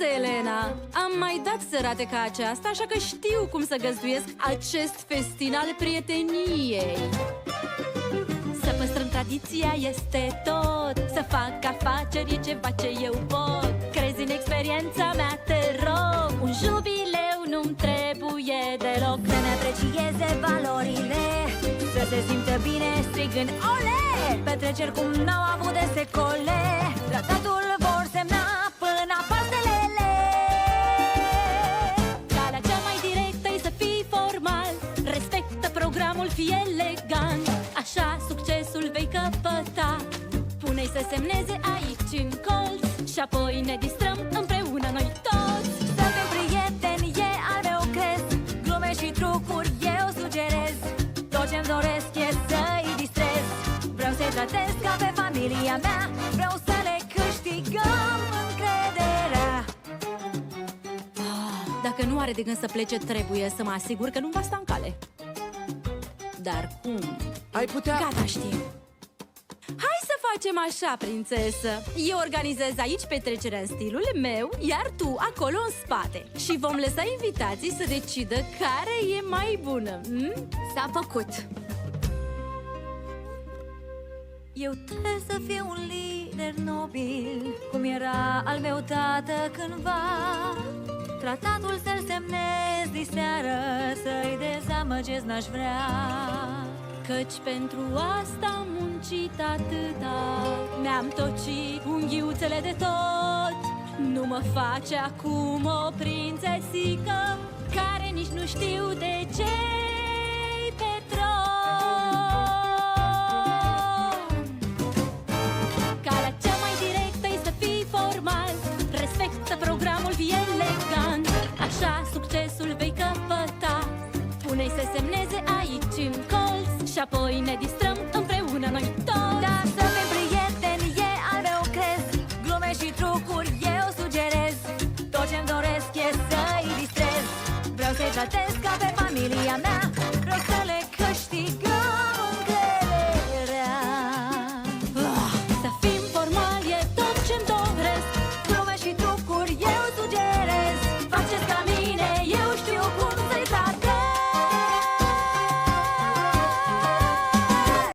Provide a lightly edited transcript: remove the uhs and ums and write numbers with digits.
Scuze, Elena, am mai dat sărate ca aceasta, așa că știu cum să găzduiesc acest festin al prieteniei. Să păstrăm tradiția este tot, să fac afaceri e ceva ce eu pot. Crezi în experiența mea, te rog, un jubileu nu-mi trebuie deloc. Să ne aprecieze valorile, să se simtă bine strigând ole! Petreceri cum n-au avut de secole, tratatul vor semna până pastelele. Calea cea mai directă e să fii formal, respectă programul, fii elegant. Așa succesul vei căpăta, pune-i să semneze aici în colț și apoi ne distrăm împreună noi toți. Să fim prieteni e al meu crez, glume și trucuri eu sugerez. Tot ce-mi doresc e să-i distrez, vreau să-i tratez ca pe familia mea, vreau să le câștigăm încrederea. Dacă nu are de gând să plece, trebuie să mă asigur că nu va sta în cale. Dar cum? Ai putea... Gata, știu. Hai să facem așa, prințesă. Eu organizez aici petrecerea în stilul meu, iar tu acolo în spate. Și vom lăsa invitații să decidă care e mai bună. S-a făcut. Eu trebuie să fiu un lider nobil, cum era al meu tată cândva. Tratatul să-l semnez diseară, să-i dezamăgesc n-aș vrea. Căci pentru asta am muncit atâta, mi-am tocit unghiuțele de tot. Nu mă face acum o prințesică care nici nu știu de ce-i pe tron. Calea cea mai directă e să fii formal, respectă programul, fii elegant. Așa succesul vei căpăta, pune-i să semneze aici în colț și apoi ne distrăm împreună noi toți. Da, să fim prieteni e al meu crez, glume și trucuri eu sugerez. Tot ce-mi doresc e să-i distrez, vreau să-i tratez